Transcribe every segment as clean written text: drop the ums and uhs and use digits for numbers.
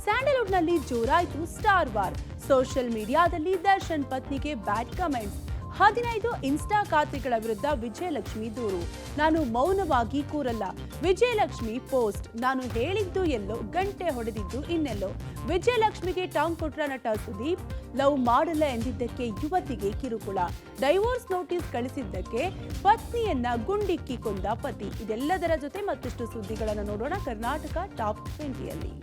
ಸ್ಯಾಂಡಲ್ವುಡ್ನಲ್ಲಿ ಜೋರಾಯಿತು star war. Social ಮೀಡಿಯಾದಲ್ಲಿ ದರ್ಶನ್ ಪತ್ನಿಗೆ bad comments. 15 insta ಖಾತೆಗಳ ವಿರುದ್ಧ ವಿಜಯಲಕ್ಷ್ಮಿ ದೂರು. ನಾನು ಮೌನವಾಗಿ ಕೂರಲ್ಲ. ವಿಜಯಲಕ್ಷ್ಮಿ ಪೋಸ್ಟ್. ನಾನು ಹೇಳಿದ್ದು ಎಲ್ಲೋ, ಗಂಟೆ ಹೊಡೆದಿದ್ದು ಇನ್ನೆಲ್ಲೋ. ವಿಜಯಲಕ್ಷ್ಮಿಗೆ ಟಾಂಗ್ ಕೊಟ್ರ ನಟ ಸುದೀಪ್. ಲವ್ ಮಾಡಲ್ಲ ಎಂದಿದ್ದಕ್ಕೆ ಯುವತಿಗೆ ಕಿರುಕುಳ. ಡೈವೋರ್ಸ್ ನೋಟಿಸ್ ಕಳಿಸಿದ್ದಕ್ಕೆ ಪತ್ನಿಯನ್ನ ಗುಂಡಿಕ್ಕಿ ಕೊಂದ ಪತಿ. ಇದೆಲ್ಲದರ ಜೊತೆ ಮತ್ತಷ್ಟು ಸುದ್ದಿಗಳನ್ನು ನೋಡೋಣ ಕರ್ನಾಟಕ ಟಾಪ್ 20ಯಲ್ಲಿ.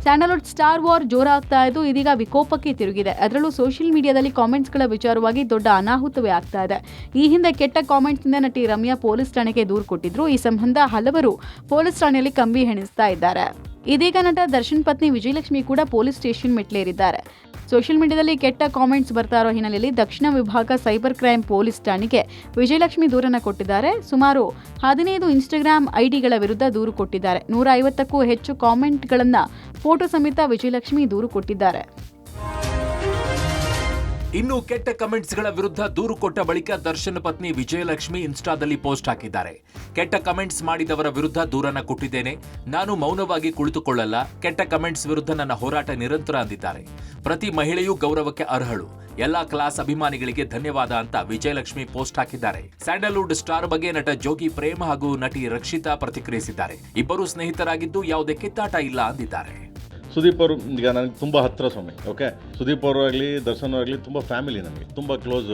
ಸ್ಯಾಂಡಲ್ವುಡ್ ಸ್ಟಾರ್ ವಾರ್ ಜೋರಾಗ್ತಾ ಇದ್ದು ಇದೀಗ ವಿಕೋಪಕ್ಕೆ ತಿರುಗಿದೆ. ಅದರಲ್ಲೂ ಸೋಷಿಯಲ್ ಮೀಡಿಯಾದಲ್ಲಿ ಕಾಮೆಂಟ್ಸ್ಗಳ ವಿಚಾರವಾಗಿ ದೊಡ್ಡ ಅನಾಹುತವೇ ಆಗ್ತಾ ಇದೆ. ಈ ಹಿಂದೆ ಕೆಟ್ಟ ಕಾಮೆಂಟ್ಸ್ನಿಂದ ನಟಿ ರಮ್ಯಾ ಪೊಲೀಸ್ ಠಾಣೆಗೆ ದೂರು ಕೊಟ್ಟಿದ್ರು. ಈ ಸಂಬಂಧ ಹಲವರು ಪೊಲೀಸ್ ಠಾಣೆಯಲ್ಲಿ ಕಂಬಿ ಎಣಿಸ್ತಾ ಇದ್ದಾರೆ. ಇದೀಗ ನಟ ದರ್ಶನ್ ಪತ್ನಿ ವಿಜಯಲಕ್ಷ್ಮಿ ಕೂಡ ಪೊಲೀಸ್ ಸ್ಟೇಷನ್ ಮೆಟ್ಲೇರಿದ್ದಾರೆ. ಸೋಷಿಯಲ್ ಮೀಡಿಯಾದಲ್ಲಿ ಕೆಟ್ಟ ಕಾಮೆಂಟ್ಸ್ ಬರ್ತಾ ಇರೋ ಹಿನ್ನೆಲೆಯಲ್ಲಿ ದಕ್ಷಿಣ ವಿಭಾಗ ಸೈಬರ್ ಕ್ರೈಮ್ ಪೊಲೀಸ್ ಠಾಣೆಗೆ ವಿಜಯಲಕ್ಷ್ಮಿ ದೂರನ್ನು ಕೊಟ್ಟಿದ್ದಾರೆ. ಸುಮಾರು 15 ಇನ್ಸ್ಟಾಗ್ರಾಮ್ ಐಡಿಗಳ ವಿರುದ್ಧ ದೂರು ಕೊಟ್ಟಿದ್ದಾರೆ. 150ಕ್ಕೂ ಹೆಚ್ಚು ಕಾಮೆಂಟ್ಗಳನ್ನು ಫೋಟೋ ಸಮೇತ ವಿಜಯಲಕ್ಷ್ಮಿ ದೂರು ಕೊಟ್ಟಿದ್ದಾರೆ. ಇನ್ನು ಕೆಟ್ಟ ಕಮೆಂಟ್ಸ್ಗಳ ವಿರುದ್ಧ ದೂರು ಕೊಟ್ಟ ಬಳಿಕ ದರ್ಶನ್ ಪತ್ನಿ ವಿಜಯಲಕ್ಷ್ಮಿ ಇನ್ಸ್ಟಾದಲ್ಲಿ ಪೋಸ್ಟ್ ಹಾಕಿದ್ದಾರೆ. ಕೆಟ್ಟ ಕಮೆಂಟ್ಸ್ ಮಾಡಿದವರ ವಿರುದ್ಧ ದೂರನ್ನ ಕೊಟ್ಟಿದ್ದೇನೆ. ನಾನು ಮೌನವಾಗಿ ಕುಳಿತುಕೊಳ್ಳಲ್ಲ. ಕೆಟ್ಟ ಕಮೆಂಟ್ಸ್ ವಿರುದ್ಧ ನನ್ನ ಹೋರಾಟ ನಿರಂತರ ಅಂದಿದ್ದಾರೆ. ಪ್ರತಿ ಮಹಿಳೆಯೂ ಗೌರವಕ್ಕೆ ಅರ್ಹಳು. ಎಲ್ಲಾ ಕ್ಲಾಸ್ ಅಭಿಮಾನಿಗಳಿಗೆ ಧನ್ಯವಾದ ಅಂತ ವಿಜಯಲಕ್ಷ್ಮಿ ಪೋಸ್ಟ್ ಹಾಕಿದ್ದಾರೆ. ಸ್ಯಾಂಡಲ್ವುಡ್ ಸ್ಟಾರ್ ಬಗ್ಗೆ ನಟ ಜೋಗಿ ಪ್ರೇಮ್ ಹಾಗೂ ನಟಿ ರಕ್ಷಿತಾ ಪ್ರತಿಕ್ರಿಯಿಸಿದ್ದಾರೆ. ಇಬ್ಬರು ಸ್ನೇಹಿತರಾಗಿದ್ದು ಯಾವುದೇ ಕಿತ್ತಾಟ ಇಲ್ಲ ಅಂದಿದ್ದಾರೆ. ಸುದೀಪ್ ಅವರು ಈಗ ನನಗೆ ತುಂಬ ಹತ್ತಿರ ಸ್ವಾಮಿ. ಓಕೆ, ಸುದೀಪ್ ಅವರು ಆಗಲಿ ದರ್ಶನ್ ಆಗಲಿ ತುಂಬ ಫ್ಯಾಮಿಲಿ, ನನಗೆ ತುಂಬ close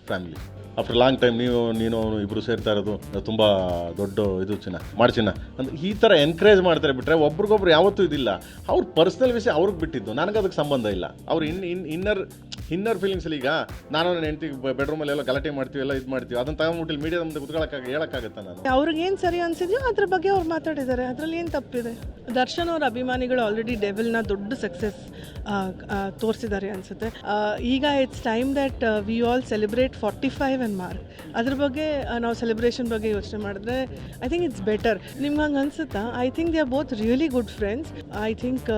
family. After long time ನೀನು ಇಬ್ಬರು ಸೇರ್ತಾ ಇರೋದು ತುಂಬ ದೊಡ್ಡ ಇದು ಚಿನ್ನ ಅಂದ್ರೆ ಈ ಥರ ಎನ್ಕರೇಜ್ ಮಾಡ್ತಾರೆ. ಬಿಟ್ಟರೆ ಒಬ್ರಿಗೊಬ್ರು ಯಾವತ್ತೂ ಇದಿಲ್ಲ. ಅವ್ರ ಪರ್ಸ್ನಲ್ ವಿಷಯ ಅವ್ರಿಗೆ ಬಿಟ್ಟಿದ್ದು, ನನಗೆ ಅದಕ್ಕೆ ಸಂಬಂಧ ಇಲ್ಲ. ಅವ್ರು ಇನ್ನರ್ ಫೀಲಿಂಗ್ಸಲ್ಲಿ ಈಗ ನಾನು ನನ್ನ ಹೆಂಡತಿ ಬೆಡ್ರೂಮಲ್ಲಿ ಎಲ್ಲ ಗಲಾಟೆ ಮಾಡ್ತೀವಿ, ಎಲ್ಲ ಇದು ಮಾಡ್ತೀವಿ, ಅದನ್ನು ತಗೊಂಡ್ಬಿಟ್ಟು ಮೀಡಿಯಾದ ಮುಂದೆ ಕುತ್ಕೊಳ್ಳೋಕ್ಕಾಗ ಹೇಳೋಕ್ಕಾಗತ್ತಾ? ನಾನು ಅವ್ರಿಗೇನು ಸರಿ ಅನ್ಸಿದ್ಯೋ ಅದ್ರ ಬಗ್ಗೆ ಅವ್ರು ಮಾತಾಡಿದ್ದಾರೆ. ಅದರಲ್ಲಿ ಏನು ತಪ್ಪಿದೆ? ದರ್ಶನ್ ಅವ್ರ ಅಭಿಮಾನಿಗಳು ಆಲ್ರೆಡಿ ಡೆವಿಲ್ನ ದೊಡ್ಡ ಸಕ್ಸಸ್ ತೋರಿಸಿದ್ದಾರೆ ಅನಿಸುತ್ತೆ. ಈಗ it's time that we all celebrate 45 and mark. ಅದ್ರ ಬಗ್ಗೆ ನಾವು ಸೆಲೆಬ್ರೇಷನ್ ಬಗ್ಗೆ ಯೋಚನೆ ಮಾಡಿದ್ರೆ ಐ ಥಿಂಕ್ ಇಟ್ಸ್ ಬೆಟರ್. ನಿಮ್ಗೆ ಹಂಗೆ ಅನ್ಸುತ್ತಾ? I think they are both really good friends. I think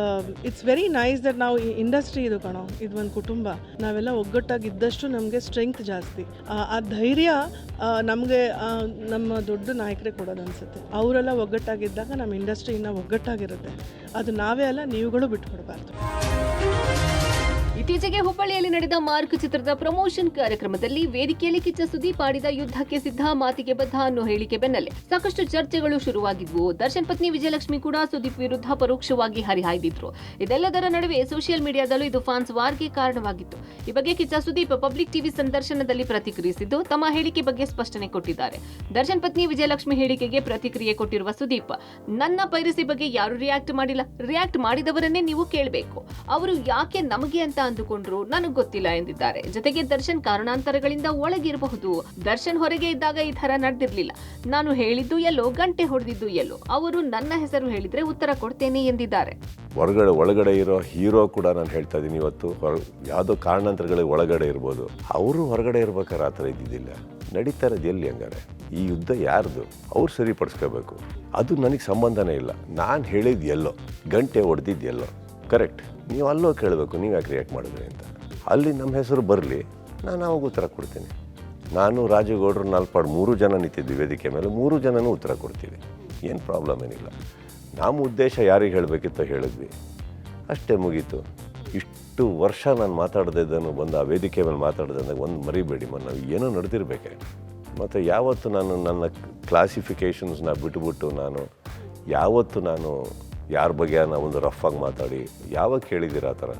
it's very nice that ನಾವು ಇಂಡಸ್ಟ್ರಿ ಇದು ಕಣೋ, ಇದು ಒಂದು ಕುಟುಂಬ. ನಾವೆಲ್ಲ ಒಗ್ಗಟ್ಟಾಗಿದ್ದಷ್ಟು ನಮಗೆ ಸ್ಟ್ರೆಂಗ್ತ್ ಜಾಸ್ತಿ. ಆ ಧೈರ್ಯ ನಮಗೆ ನಮ್ಮ ದೊಡ್ಡ ನಾಯಕರೇ ಕೊಡೋದು ಅನಿಸುತ್ತೆ. ಅವರೆಲ್ಲ ಒಗ್ಗಟ್ಟಾಗಿದ್ದಾಗ ನಮ್ಮ ಇಂಡಸ್ಟ್ರಿ ಇನ್ನೂ ಒಗ್ಗಟ್ಟಾಗಿರುತ್ತೆ. ಅದು ನಾವೇ ಅಲ್ಲ, ನೀವುಗಳು ಬಿಟ್ಕೊಡ್ಬಾರ್ದು. ಇತ್ತೀಚೆಗೆ ಹುಬ್ಬಳ್ಳಿಯಲ್ಲಿ ನಡೆದ ಮಾರ್ಕ್ ಚಿತ್ರದ ಪ್ರಮೋಷನ್ ಕಾರ್ಯಕ್ರಮದಲ್ಲಿ ವೇದಿಕೆಯಲ್ಲಿ ಕಿಚ್ಚ ಸುದೀಪ್ ಆಡಿದ ಯುದ್ಧಕ್ಕೆ ಸಿದ್ಧ, ಮಾತಿಗೆ ಬದ್ಧ ಅನ್ನೋ ಹೇಳಿಕೆ ಬೆನ್ನಲ್ಲೇ ಸಾಕಷ್ಟು ಚರ್ಚೆಗಳು ಶುರುವಾಗಿದ್ವು. ದರ್ಶನ್ ಪತ್ನಿ ವಿಜಯಲಕ್ಷ್ಮಿ ಕೂಡ ಸುದೀಪ್ ವಿರುದ್ಧ ಪರೋಕ್ಷವಾಗಿ ಹರಿಹಾಯ್ದಿದ್ರು. ಇದೆಲ್ಲದರ ನಡುವೆ ಸೋಷಿಯಲ್ ಮೀಡಿಯಾದಲ್ಲೂ ಇದು ಫ್ಯಾನ್ಸ್ ವಾರ್ಗೆ ಕಾರಣವಾಗಿತ್ತು. ಈ ಬಗ್ಗೆ ಕಿಚ್ಚ ಸುದೀಪ್ ಪಬ್ಲಿಕ್ ಟಿವಿ ಸಂದರ್ಶನದಲ್ಲಿ ಪ್ರತಿಕ್ರಿಯಿಸಿದ್ದು ತಮ್ಮ ಹೇಳಿಕೆ ಬಗ್ಗೆ ಸ್ಪಷ್ಟನೆ ಕೊಟ್ಟಿದ್ದಾರೆ. ದರ್ಶನ್ ಪತ್ನಿ ವಿಜಯಲಕ್ಷ್ಮಿ ಹೇಳಿಕೆಗೆ ಪ್ರತಿಕ್ರಿಯೆ ಕೊಟ್ಟಿರುವ ಸುದೀಪ್, ನನ್ನ ಪೈರಸಿ ಬಗ್ಗೆ ಯಾರು ರಿಯಾಕ್ಟ್ ಮಾಡಿಲ್ಲ. ರಿಯಾಕ್ಟ್ ಮಾಡಿದವರನ್ನೇ ನೀವು ಕೇಳಬೇಕು. ಅವರು ಯಾಕೆ ನಮಗೆ ಅಂತ ಅಂದುಕೊಂಡ್ರು ನನಗೆ ಗೊತ್ತಿಲ್ಲ ಎಂದಿದ್ದಾರೆ. ಜೊತೆಗೆ ದರ್ಶನ್ ಕಾರಣಾಂತರಗಳಿಂದ ಒಳಗಿರಬಹುದು. ದರ್ಶನ್ ಹೊರಗೆ ಇದ್ದಾಗ ಈ ತರ ನಡೆದಿರ್ಲಿಲ್ಲ. ನಾನು ಹೇಳಿದ್ದು ಎಲ್ಲೋ, ಗಂಟೆ ಹೊಡೆದಿದ್ದು ಎಲ್ಲೋ. ಅವರು ನನ್ನ ಹೆಸರು ಹೇಳಿದ್ರೆ ಉತ್ತರ ಕೊಡ್ತೇನೆ ಎಂದಿದ್ದಾರೆ. ಒಳಗಡೆ ಇರೋ ಹೀರೋ ಕೂಡ ನಾನು ಹೇಳ್ತಾ ಇದ್ದೀನಿ, ಇವತ್ತು ಯಾವುದೋ ಕಾರಣಾಂತರಗಳಿಗೆ ಒಳಗಡೆ ಇರ್ಬೋದು. ಅವರು ಹೊರಗಡೆ ಇರ್ಬೇಕಾದ್ರೆ ಆ ಥರ ಇದ್ದಿದ್ದಿಲ್ಲ. ನಡೀತಾ ಇರೋದು ಎಲ್ಲಿ? ಹಂಗಾರೆ ಈ ಯುದ್ಧ ಯಾರ್ದು? ಅವ್ರು ಸರಿಪಡಿಸ್ಕೋಬೇಕು. ಅದು ನನಗೆ ಸಂಬಂಧನೇ ಇಲ್ಲ. ನಾನು ಹೇಳಿದ್ದು ಎಲ್ಲೋ, ಗಂಟೆ ಹೊಡೆದಿದ್ದು ಎಲ್ಲೋ. ಕರೆಕ್ಟ್. ನೀವು ಅಲ್ಲೋ ಕೇಳಬೇಕು, ನೀವು ಯಾಕೆ ರಿಯಾಕ್ಟ್ ಮಾಡಿದ್ರಿ ಅಂತ. ಅಲ್ಲಿ ನಮ್ಮ ಹೆಸರು ಬರಲಿ, ನಾನು ಅವಾಗ ಉತ್ತರ ಕೊಡ್ತೀನಿ. ನಾನು ರಾಜಗೌಡರು ನಾಲ್ಪಾಡು 3 ಜನ ನಿಂತಿದ್ವಿ ವೇದಿಕೆ ಮೇಲೆ, 3 ಜನನೂ ಉತ್ತರ ಕೊಡ್ತೀವಿ. ಏನು ಪ್ರಾಬ್ಲಮ್ ಏನಿಲ್ಲ. ನಮ್ಮ ಉದ್ದೇಶ ಯಾರಿಗೆ ಹೇಳಬೇಕಿತ್ತೋ ಹೇಳಿದ್ವಿ, ಅಷ್ಟೇ, ಮುಗೀತು. ಇಷ್ಟು ವರ್ಷ ನಾನು ಮಾತಾಡದಿದ್ದನ್ನು ಬಂದು ಆ ವೇದಿಕೆ ಮೇಲೆ ಮಾತಾಡ್ದಂದಾಗ ಒಂದು ಮರಿಬೇಡಿ, ನಾವು ಏನೋ ನಡೆದಿರ್ಬೇಕೆ. ಮತ್ತು ಯಾವತ್ತು ನಾನು ನನ್ನ ಕ್ಲಾಸಿಫಿಕೇಷನ್ಸ್ನ ಬಿಟ್ಟುಬಿಟ್ಟು ನಾನು ಯಾರ ಬಗ್ಗೆ ಒಂದು ರಫ್ ಆಗಿ ಮಾತಾಡಿ ಯಾವಾಗ ಕೇಳಿದ್ದೀರಾ ಆ ಥರ?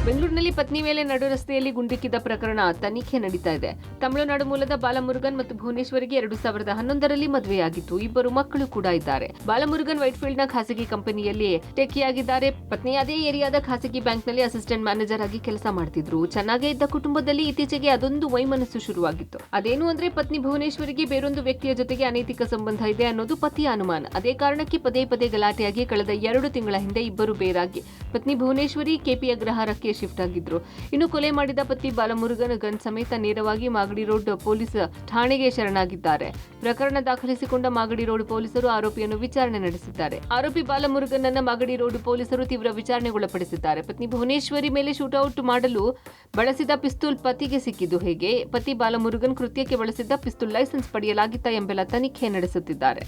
ಬೆಂಗಳೂರಿನಲ್ಲಿ ಪತ್ನಿ ಮೇಲೆ ನಡು ರಸ್ತೆಯಲ್ಲಿ ಗುಂಡಿಕ್ಕಿದ ಪ್ರಕರಣ ತನಿಖೆ ನಡೀತಾ ಇದೆ. ತಮಿಳುನಾಡು ಮೂಲದ ಬಾಲಮುರುಗನ್ ಮತ್ತು ಭುವನೇಶ್ವರಿಗೆ 2011ರಲ್ಲಿ ಮದುವೆಯಾಗಿತ್ತು. ಇಬ್ಬರು ಮಕ್ಕಳು ಕೂಡ ಇದ್ದಾರೆ. ಬಾಲಮುರುಗನ್ ವೈಟ್ಫೀಲ್ಡ್ನ ಖಾಸಗಿ ಕಂಪನಿಯಲ್ಲಿ ಟೆಕಿಯಾಗಿದ್ದಾರೆ. ಪತ್ನಿ ಅದೇ ಏರಿಯಾದ ಖಾಸಗಿ ಬ್ಯಾಂಕ್ನಲ್ಲಿ ಅಸಿಸ್ಟೆಂಟ್ ಮ್ಯಾನೇಜರ್ ಆಗಿ ಕೆಲಸ ಮಾಡ್ತಿದ್ರು. ಚೆನ್ನಾಗೇ ಇದ್ದ ಕುಟುಂಬದಲ್ಲಿ ಇತ್ತೀಚೆಗೆ ಅದೊಂದು ವೈಮನಸ್ಸು ಶುರುವಾಗಿತ್ತು. ಅದೇನು ಅಂದ್ರೆ ಪತ್ನಿ ಭುವನೇಶ್ವರಿಗೆ ಬೇರೊಂದು ವ್ಯಕ್ತಿಯ ಜೊತೆಗೆ ಅನೈತಿಕ ಸಂಬಂಧ ಇದೆ ಅನ್ನೋದು ಪತಿಯ ಅನುಮಾನ. ಅದೇ ಕಾರಣಕ್ಕೆ ಪದೇ ಪದೇ ಗಲಾಟೆಯಾಗಿ ಕಳೆದ 2 ತಿಂಗಳ ಹಿಂದೆ ಇಬ್ಬರು ಬೇರಾಗಿ ಪತ್ನಿ ಭುವನೇಶ್ವರಿ ಕೆಪಿ ಅಗ್ರಹಾರಕ್ಕೆ ಶಿಫ್ಟ್ ಆಗಿದ್ರು. ಇನ್ನು ಕೊಲೆ ಮಾಡಿದ ಪತಿ ಬಾಲಮುರುಗನ್ ಗನ್ ಸಮೇತ ನೇರವಾಗಿ ಮಾಗಡಿ ರೋಡ್ ಪೊಲೀಸ್ ಠಾಣೆಗೆ ಶರಣಾಗಿದ್ದಾರೆ. ಪ್ರಕರಣ ದಾಖಲಿಸಿಕೊಂಡ ಮಾಗಡಿ ರೋಡ್ ಪೊಲೀಸರು ಆರೋಪಿಯನ್ನು ವಿಚಾರಣೆ ನಡೆಸಿದ್ದಾರೆ. ಆರೋಪಿ ಬಾಲಮುರುಗನ್ ಅನ್ನ ಮಾಗಡಿ ರೋಡ್ ಪೊಲೀಸರು ತೀವ್ರ ವಿಚಾರಣೆಗೊಳಪಡಿಸಿದ್ದಾರೆ. ಪತ್ನಿ ಭುವನೇಶ್ವರಿ ಮೇಲೆ ಶೂಟೌಟ್ ಮಾಡಲು ಬಳಸಿದ ಪಿಸ್ತೂಲ್ ಪತಿಗೆ ಸಿಕ್ಕಿದ್ದು ಹೇಗೆ? ಪತಿ ಬಾಲಮುರುಗನ್ ಕೃತ್ಯಕ್ಕೆ ಬಳಸಿದ್ದ ಪಿಸ್ತೂಲ್ ಲೈಸೆನ್ಸ್ ಪಡೆಯಲಾಗಿತ್ತಾ ಎಂಬೆಲ್ಲ ತನಿಖೆ ನಡೆಸುತ್ತಿದ್ದಾರೆ.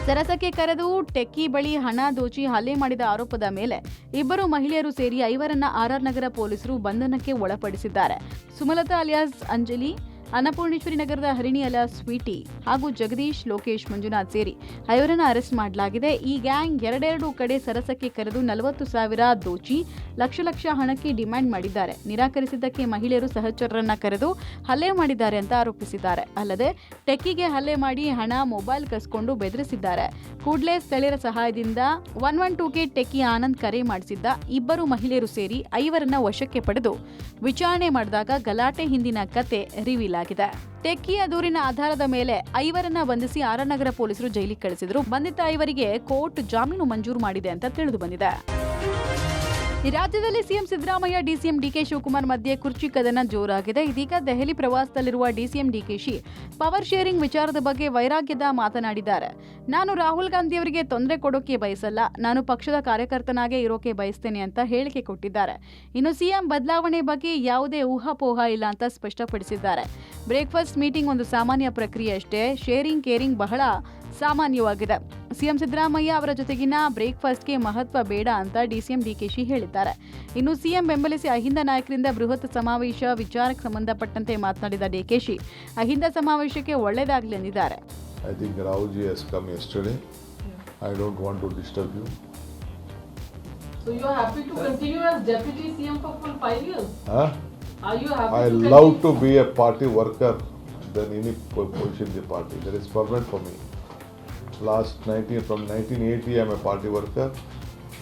ಸರಸಕ್ಕೆ ಕರೆದು ಟೆಕ್ಕಿ ಬಳಿ ಹಣ ದೋಚಿ ಹಲ್ಲೆ ಮಾಡಿದ ಆರೋಪದ ಮೇಲೆ ಇಬ್ಬರು ಮಹಿಳೆಯರು ಸೇರಿ 5 ಆರ್ಆರ್ ನಗರ ಪೊಲೀಸರು ಬಂಧನಕ್ಕೆ ಒಳಪಡಿಸಿದ್ದಾರೆ. ಸುಮಲತಾ ಅಲಿಯಾಸ್ ಅಂಜಲಿ, ಅನ್ನಪೂರ್ಣೇಶ್ವರಿ ನಗರದ ಹರಿಣಿ ಅಲಿಯಾಸ್ ಸ್ವೀಟಿ ಹಾಗೂ ಜಗದೀಶ್, ಲೋಕೇಶ್, ಮಂಜುನಾಥ್ ಸೇರಿ 5 ಅರೆಸ್ಟ್ ಮಾಡಲಾಗಿದೆ. ಈ ಗ್ಯಾಂಗ್ ಎರಡೆರಡು ಕಡೆ ಸರಸಕ್ಕೆ ಕರೆದು 40,000 ದೋಚಿ ಲಕ್ಷ ಹಣಕ್ಕೆ ಡಿಮ್ಯಾಂಡ್ ಮಾಡಿದ್ದಾರೆ. ನಿರಾಕರಿಸಿದ್ದಕ್ಕೆ ಮಹಿಳೆಯರು ಸಹಚರರನ್ನ ಕರೆದು ಹಲ್ಲೆ ಮಾಡಿದ್ದಾರೆ ಅಂತ ಆರೋಪಿಸಿದ್ದಾರೆ. ಅಲ್ಲದೆ ಟೆಕ್ಕಿಗೆ ಹಲ್ಲೆ ಮಾಡಿ ಹಣ, ಮೊಬೈಲ್ ಕಸ್ಕೊಂಡು ಬೆದರಿಸಿದ್ದಾರೆ. ಕೂಡಲೇ ಸ್ಥಳೀಯರ ಸಹಾಯದಿಂದ 112ಗೆ ಟೆಕ್ಕಿ ಆನಂದ್ ಕರೆ ಮಾಡಿಸಿದ್ದ ಇಬ್ಬರು ಮಹಿಳೆಯರು ಸೇರಿ 5 ವಶಕ್ಕೆ ಪಡೆದು ವಿಚಾರಣೆ ಮಾಡಿದಾಗ ಗಲಾಟೆ ಹಿಂದಿನ ಕತೆ ರಿವೀಲ್ ಆಗಿದೆ. ಟೆಕ್ಕಿಯ ದೂರಿನ ಆಧಾರದ ಮೇಲೆ 5 ಬಂಧಿಸಿ ಆರ್ಆರ್ ನಗರ ಪೊಲೀಸರು ಜೈಲಿಗೆ ಕಳಿಸಿದ್ರು. ಬಂಧಿತ 5ರಿಗೆ ಕೋರ್ಟ್ ಜಾಮೀನು ಮಂಜೂರು ಮಾಡಿದೆ ಅಂತ ತಿಳಿದು ಬಂದಿದೆ. ಈ ರಾಜ್ಯದಲ್ಲಿ ಸಿಎಂ ಸಿದ್ದರಾಮಯ್ಯ, ಡಿಸಿಎಂ ಡಿಕೆ ಶಿವಕುಮಾರ್ ಮಧ್ಯೆ ಕುರ್ಚಿ ಕದನ ಜೋರಾಗಿದೆ. ಇದೀಗ ದೆಹಲಿ ಪ್ರವಾಸದಲ್ಲಿರುವ ಡಿಸಿಎಂ ಡಿಕೆಶಿ ಪವರ್ ಶೇರಿಂಗ್ ವಿಚಾರದ ಬಗ್ಗೆ ವೈರಾಗ್ಯದ ಮಾತನಾಡಿದ್ದಾರೆ. ನಾನು ರಾಹುಲ್ ಗಾಂಧಿ ಅವರಿಗೆ ತೊಂದರೆ ಕೊಡೋಕೆ ಬಯಸಲ್ಲ, ನಾನು ಪಕ್ಷದ ಕಾರ್ಯಕರ್ತನಾಗೆ ಇರೋಕೆ ಬಯಸ್ತೇನೆ ಅಂತ ಹೇಳಿಕೆ ಕೊಟ್ಟಿದ್ದಾರೆ. ಇನ್ನು ಸಿಎಂ ಬದಲಾವಣೆ ಬಗ್ಗೆ ಯಾವುದೇ ಊಹಾಪೋಹ ಇಲ್ಲ ಅಂತ ಸ್ಪಷ್ಟಪಡಿಸಿದ್ದಾರೆ. ಬ್ರೇಕ್ಫಾಸ್ಟ್ ಮೀಟಿಂಗ್ ಒಂದು ಸಾಮಾನ್ಯ ಪ್ರಕ್ರಿಯೆ ಅಷ್ಟೇ, ಶೇರಿಂಗ್ ಕೇರಿಂಗ್ ಬಹಳ ಸಾಮಾನ್ಯವಾಗಿದೆ. ಸಿಎಂ ಸಿದ್ದರಾಮಯ್ಯ ಅವರ ಜೊತೆಗಿನ ಬ್ರೇಕ್ಫಾಸ್ಟ್ಗೆ ಮಹತ್ವ ಬೇಡ ಅಂತ ಡಿಸಿಎಂ ಡಿಕೆಶಿ ಹೇಳಿದ್ದಾರೆ. ಇನ್ನು ಸಿಎಂ ಬೆಂಬಲಿಸಿ ಅಹಿಂದ ನಾಯಕರಿಂದ ಬೃಹತ್ ಸಮಾವೇಶ ವಿಚಾರಕ್ಕೆ ಸಂಬಂಧಪಟ್ಟಂತೆ ಮಾತನಾಡಿದ ಡಿಕೆಶಿ ಅಹಿಂದ ಸಮಾವೇಶಕ್ಕೆ ಒಳ್ಳೆಯದಾಗಲಿ ಎಂದಿದ್ದಾರೆ. I think Rahul ji has come yesterday. I don't want to disturb you. So you are happy to continue as deputy CM for full 5 years? Huh? Are you happy I to love continue? to be a party worker than any position in the party. That is permanent for me. From 1980 I am a party worker.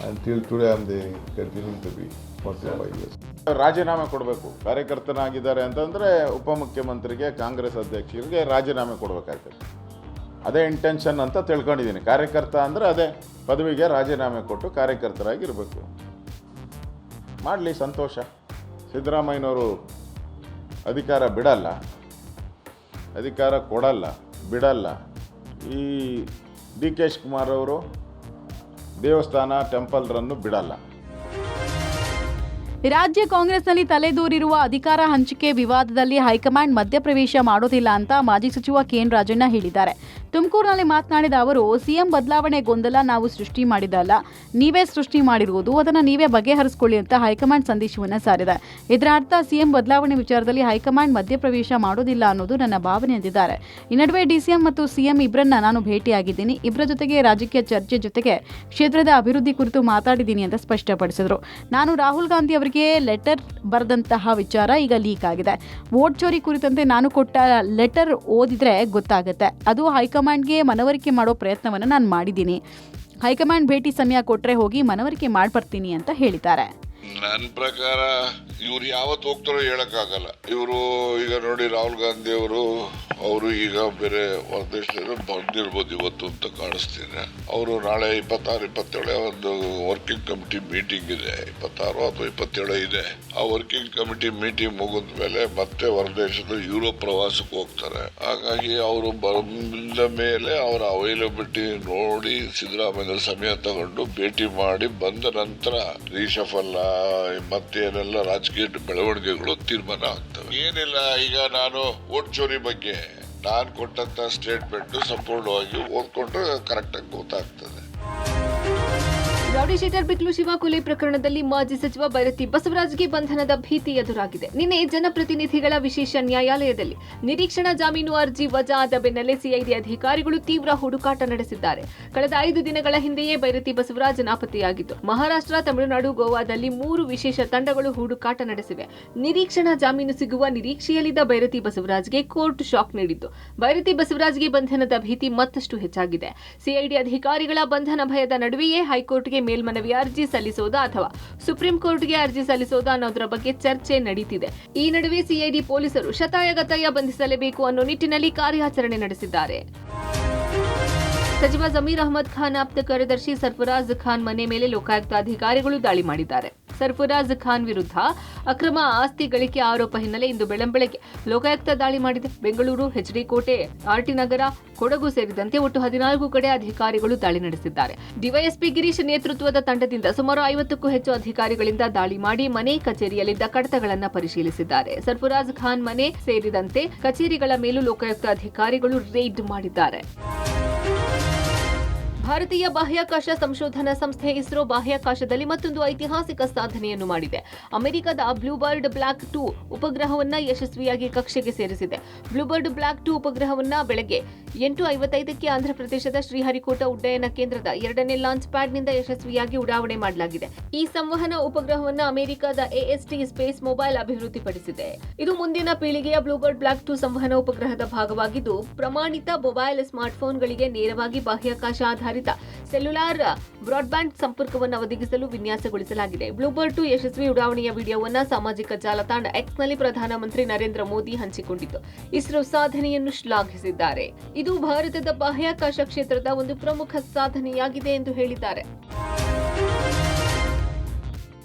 Until today I am continuing to be for 5 years. ರಾಜೀನಾಮೆ ಕೊಡಬೇಕು. ಕಾರ್ಯಕರ್ತನಾಗಿದ್ದಾರೆ ಅಂತಂದರೆ ಉಪಮುಖ್ಯಮಂತ್ರಿಗೆ, ಕಾಂಗ್ರೆಸ್ ಅಧ್ಯಕ್ಷರಿಗೆ ರಾಜೀನಾಮೆ ಕೊಡಬೇಕಾಗ್ತದೆ. ಅದೇ intention ಅಂತ ತಿಳ್ಕೊಂಡಿದ್ದೀನಿ. ಕಾರ್ಯಕರ್ತ ಅಂದರೆ ಅದೇ ಪದವಿಗೆ ರಾಜೀನಾಮೆ ಕೊಟ್ಟು ಕಾರ್ಯಕರ್ತರಾಗಿರಬೇಕು. ಮಾಡಲಿ, ಸಂತೋಷ. ಸಿದ್ದರಾಮಯ್ಯನವರು ಅಧಿಕಾರ ಬಿಡಲ್ಲ, ಅಧಿಕಾರ ಕೊಡಲ್ಲ, ಬಿಡಲ್ಲ. ಈ ಡಿ ಕೆ ಶಿವಕುಮಾರ್ ಅವರು ದೇವಸ್ಥಾನ, ಟೆಂಪಲ್ ರನ್ನು ಬಿಡಲ್ಲ. ರಾಜ್ಯ ಕಾಂಗ್ರೆಸ್ನಲ್ಲಿ ತಲೆದೂರಿರುವ ಅಧಿಕಾರ ಹಂಚಿಕೆ ವಿವಾದದಲ್ಲಿ ಹೈಕಮಾಂಡ್ ಮಧ್ಯಪ್ರವೇಶ ಮಾಡೋದಿಲ್ಲ ಅಂತ ಮಾಜಿ ಸಚಿವ ಕೆಎನ್ ರಾಜಣ್ಣ ಹೇಳಿದ್ದಾರೆ. ತುಮಕೂರಿನಲ್ಲಿ ಮಾತನಾಡಿದ ಅವರು, ಸಿಎಂ ಬದಲಾವಣೆ ಗೊಂದಲ ನಾವು ಸೃಷ್ಟಿ ಮಾಡಿದಲ್ಲ, ನೀವೇ ಸೃಷ್ಟಿ ಮಾಡಿರುವುದು, ಅದನ್ನು ನೀವೇ ಬಗೆಹರಿಸಿಕೊಳ್ಳಿ ಅಂತ ಹೈಕಮಾಂಡ್ ಸಂದೇಶವನ್ನು ಸಾರಿದೆ. ಇದರ ಅರ್ಥ ಸಿಎಂ ಬದಲಾವಣೆ ವಿಚಾರದಲ್ಲಿ ಹೈಕಮಾಂಡ್ ಮಧ್ಯಪ್ರವೇಶ ಮಾಡೋದಿಲ್ಲ ಅನ್ನೋದು ನನ್ನ ಭಾವನೆ ಎಂದಿದ್ದಾರೆ. ಈ ನಡುವೆ ಡಿಸಿಎಂ ಮತ್ತು ಸಿಎಂ ಇಬ್ಬರನ್ನ ನಾನು ಭೇಟಿಯಾಗಿದ್ದೀನಿ. ಇಬ್ಬರ ಜೊತೆಗೆ ರಾಜಕೀಯ ಚರ್ಚೆ ಜೊತೆಗೆ ಕ್ಷೇತ್ರದ ಅಭಿವೃದ್ಧಿ ಕುರಿತು ಮಾತಾಡಿದ್ದೀನಿ ಅಂತ ಸ್ಪಷ್ಟಪಡಿಸಿದರು. ನಾನು ರಾಹುಲ್ ಗಾಂಧಿ ಅವರಿಗೆ ಲೆಟರ್ ಬರೆದಂತಹ ವಿಚಾರ ಈಗ ಲೀಕ್ ಆಗಿದೆ. ವೋಟ್ ಚೋರಿ ಕುರಿತಂತೆ ನಾನು ಕೊಟ್ಟ ಲೆಟರ್ ಓದಿದ್ರೆ ಗೊತ್ತಾಗುತ್ತೆ. ಅದು ಹೈಕಮಾಂಡ್ಗೆ ಮನವರಿಕೆ ಮಾಡೋ ಪ್ರಯತ್ನವನ್ನು ನಾನು ಮಾಡಿದ್ದೀನಿ. ಹೈಕಮಾಂಡ್ ಭೇಟಿ ಸಮಯ ಕೊಟ್ಟರೆ ಹೋಗಿ ಮನವರಿಕೆ ಮಾಡ್ಬರ್ತೀನಿ ಅಂತ ಹೇಳಿದ್ದಾರೆ. ನನ್ನ ಪ್ರಕಾರ ಇವ್ರು ಯಾವತ್ತು ಹೋಗ್ತಾರೋ ಹೇಳಕ್ಕಾಗಲ್ಲ. ಇವರು ಈಗ ನೋಡಿ, ರಾಹುಲ್ ಗಾಂಧಿ ಅವರು ಈಗ ಬೇರೆ ಹೊರದೇಶದಲ್ಲಿ ಬಂದಿರ್ಬೋದು ಇವತ್ತು ಅಂತ ಕಾಣಿಸ್ತಿದೆ. ಅವರು ನಾಳೆ 26, 27 ಒಂದು ವರ್ಕಿಂಗ್ ಕಮಿಟಿ ಮೀಟಿಂಗ್ ಇದೆ. 26 ಅಥವಾ 27 ಇದೆ. ಆ ವರ್ಕಿಂಗ್ ಕಮಿಟಿ ಮೀಟಿಂಗ್ ಮುಗಿದ ಮೇಲೆ ಮತ್ತೆ ಹೊರದೇಶದ ಯುರೋಪ್ ಪ್ರವಾಸಕ್ಕೆ ಹೋಗ್ತಾರೆ. ಹಾಗಾಗಿ ಅವರು ಬಂದ ಮೇಲೆ ಅವರ ಅವೈಲಬಿಲಿಟಿ ನೋಡಿ ಸಿದ್ದರಾಮಯ್ಯ ಸಮಯ ತಗೊಂಡು ಭೇಟಿ ಮಾಡಿ ಬಂದ ನಂತರ ರೀಶಫಲ್ ಮತ್ತೇನೆಲ್ಲ ರಾಜಕೀಯ ಬೆಳವಣಿಗೆಗಳು ತೀರ್ಮಾನ ಆಗ್ತವೆ. ಏನಿಲ್ಲ, ಈಗ ನಾನು ವೋಟ್ ಚೋರಿ ಬಗ್ಗೆ ನಾನು ಕೊಟ್ಟಂತ ಸ್ಟೇಟ್ಮೆಂಟ್ ಸಂಪೂರ್ಣವಾಗಿ ಓದ್ಕೊಂಡ್ರೆ ಕರೆಕ್ಟಾಗಿ ಗೊತ್ತಾಗ್ತದೆ. ರೌಡಿ ಶೀಟರ್ ಬಿಕ್ಲು ಶಿವ ಕೊಲೆ ಪ್ರಕರಣದಲ್ಲಿ ಮಾಜಿ ಸಚಿವ ಬೈರತಿ ಬಸವರಾಜ್ಗೆ ಬಂಧನದ ಭೀತಿ ಎದುರಾಗಿದೆ. ನಿನ್ನೆ ಜನಪ್ರತಿನಿಧಿಗಳ ವಿಶೇಷ ನ್ಯಾಯಾಲಯದಲ್ಲಿ ನಿರೀಕ್ಷಣಾ ಜಾಮೀನು ಅರ್ಜಿ ವಜಾ ಆದ ಬೆನ್ನಲ್ಲೇ ಸಿಐಡಿ ಅಧಿಕಾರಿಗಳು ತೀವ್ರ ಹುಡುಕಾಟ ನಡೆಸಿದ್ದಾರೆ. ಕಳೆದ 5 ದಿನಗಳ ಹಿಂದೆಯೇ ಬೈರತಿ ಬಸವರಾಜ್ ನಾಪತ್ತೆಯಾಗಿದ್ದು, ಮಹಾರಾಷ್ಟ್ರ, ತಮಿಳುನಾಡು, ಗೋವಾದಲ್ಲಿ 3 ವಿಶೇಷ ತಂಡಗಳು ಹುಡುಕಾಟ ನಡೆಸಿವೆ. ನಿರೀಕ್ಷಣಾ ಜಾಮೀನು ಸಿಗುವ ನಿರೀಕ್ಷೆಯಲ್ಲಿದ್ದ ಬೈರತಿ ಬಸವರಾಜ್ಗೆ ಕೋರ್ಟ್ ಶಾಕ್ ನೀಡಿದ್ದು, ಬೈರತಿ ಬಸವರಾಜ್ಗೆ ಬಂಧನದ ಭೀತಿ ಮತ್ತಷ್ಟು ಹೆಚ್ಚಾಗಿದೆ. ಸಿಐಡಿ ಅಧಿಕಾರಿಗಳ ಬಂಧನ ಭಯದ ನಡುವೆಯೇ ಹೈಕೋರ್ಟ್ಗೆ ಮೇಲ್ಮನವಿ ಅರ್ಜಿ ಸಲ್ಲಿಸೋದಾ ಅಥವಾ ಸುಪ್ರೀಂ ಕೋರ್ಟ್ಗೆ ಅರ್ಜಿ ಸಲ್ಲಿಸೋದಾ ಅನ್ನೋದರ ಬಗ್ಗೆ ಚರ್ಚೆ ನಡೀತಿದೆ. ಈ ನಡುವೆ ಸಿಐಡಿ ಪೊಲೀಸರು ಶತಾಯಗತಾಯ ಬಂಧಿಸಲೇಬೇಕು ಅನ್ನೋ ನಿಟ್ಟಿನಲ್ಲಿ ಕಾರ್ಯಾಚರಣೆ ನಡೆಸಿದ್ದಾರೆ. ಸಚಿವ ಜಮೀರ್ ಅಹಮದ್ ಖಾನ್ ಆಪ್ತ ಕಾರ್ಯದರ್ಶಿ ಸರ್ಫರಾಜ್ ಖಾನ್ ಮನೆ ಮೇಲೆ ಲೋಕಾಯುಕ್ತ ಅಧಿಕಾರಿಗಳು ದಾಳಿ ಮಾಡಿದ್ದಾರೆ. ಸರ್ಫರಾಜ್ ಖಾನ್ ವಿರುದ್ಧ ಅಕ್ರಮ ಆಸ್ತಿ ಗಳಿಕೆ ಆರೋಪ ಹಿನ್ನೆಲೆ ಇಂದು ಬೆಳಂಬೆಳಗ್ಗೆ ಲೋಕಾಯುಕ್ತ ದಾಳಿ ಮಾಡಿದೆ. ಬೆಂಗಳೂರು, ಎಚ್ಡಿ ಕೋಟೆ, ಆರ್ಟಿ ನಗರ, ಕೊಡಗು ಸೇರಿದಂತೆ ಒಟ್ಟು 14 ಕಡೆ ಅಧಿಕಾರಿಗಳು ದಾಳಿ ನಡೆಸಿದ್ದಾರೆ. ಡಿವೈಎಸ್ಪಿ ಗಿರೀಶ್ ನೇತೃತ್ವದ ತಂಡದಿಂದ ಸುಮಾರು 50ಕ್ಕೂ ಹೆಚ್ಚು ಅಧಿಕಾರಿಗಳಿಂದ ದಾಳಿ ಮಾಡಿ ಮನೆ, ಕಚೇರಿಯಲ್ಲಿದ್ದ ಕಡತಗಳನ್ನು ಪರಿಶೀಲಿಸಿದ್ದಾರೆ. ಸರ್ಫರಾಜ್ ಖಾನ್ ಮನೆ ಸೇರಿದಂತೆ ಕಚೇರಿಗಳ ಮೇಲೂ ಲೋಕಾಯುಕ್ತ ಅಧಿಕಾರಿಗಳು ರೇಡ್ ಮಾಡಿದ್ದಾರೆ. ಭಾರತೀಯ ಬಾಹ್ಯಾಕಾಶ ಸಂಶೋಧನಾ ಸಂಸ್ಥೆ ಇಸ್ರೋ ಬಾಹ್ಯಾಕಾಶದಲ್ಲಿ ಮತ್ತೊಂದು ಐತಿಹಾಸಿಕ ಸಾಧನೆಯನ್ನು ಮಾಡಿದೆ. ಅಮೆರಿಕದ ಬ್ಲೂಬರ್ಡ್ ಬ್ಲಾಕ್ 2 ಉಪಗ್ರಹವನ್ನ ಯಶಸ್ವಿಯಾಗಿ ಕಕ್ಷೆಗೆ ಸೇರಿಸಿದೆ. ಬ್ಲೂಬರ್ಡ್ ಬ್ಲಾಕ್ 2 ಉಪಗ್ರಹವನ್ನ ಬೆಳಗ್ಗೆ 8:55ಕ್ಕೆ ಆಂಧ್ರಪ್ರದೇಶದ ಶ್ರೀಹರಿಕೋಟ ಉಡ್ಡಯನ ಕೇಂದ್ರದ 2ನೇ ಲಾಂಚ್ ಪ್ಯಾಡ್ನಿಂದ ಯಶಸ್ವಿಯಾಗಿ ಉಡಾವಣೆ ಮಾಡಲಾಗಿದೆ. ಈ ಸಂವಹನ ಉಪಗ್ರಹವನ್ನ ಅಮೆರಿಕದ AST ಸ್ಪೇಸ್ ಮೊಬೈಲ್ ಅಭಿವೃದ್ಧಿಪಡಿಸಿದೆ. ಇದು ಮುಂದಿನ ಪೀಳಿಗೆಯ ಬ್ಲೂಬರ್ಡ್ ಬ್ಲಾಕ್ 2 ಸಂವಹನ ಉಪಗ್ರಹದ ಭಾಗವಾಗಿದ್ದು, ಪ್ರಮಾಣಿತ ಮೊಬೈಲ್ ಸ್ಮಾರ್ಟ್ಫೋನ್ಗಳಿಗೆ ನೇರವಾಗಿ ಬಾಹ್ಯಾಕಾಶ ಆಧಾರಿತ ಸೆಲ್ಯುಲಾರ್ ಬ್ರಾಡ್ಬ್ಯಾಂಡ್ ಸಂಪರ್ಕವನ್ನು ಒದಗಿಸಲು ವಿನ್ಯಾಸಗೊಳಿಸಲಾಗಿದೆ. ಬ್ಲೂಬರ್ಡ್ 2 ಯಶಸ್ವಿ ಉಡಾವಣೆಯ ವಿಡಿಯೋವನ್ನು ಸಾಮಾಜಿಕ ಜಾಲತಾಣ ಎಕ್ಸ್ನಲ್ಲಿ ಪ್ರಧಾನಮಂತ್ರಿ ನರೇಂದ್ರ ಮೋದಿ ಹಂಚಿಕೊಂಡಿದ್ದು, ಇಸ್ರೋ ಸಾಧನೆಯನ್ನು ಶ್ಲಾಘಿಸಿದ್ದಾರೆ. ಇದು ಭಾರತದ ಬಾಹ್ಯಾಕಾಶ ಕ್ಷೇತ್ರದ ಒಂದು ಪ್ರಮುಖ ಸಾಧನೆಯಾಗಿದೆ ಎಂದು ಹೇಳಿದ್ದಾರೆ.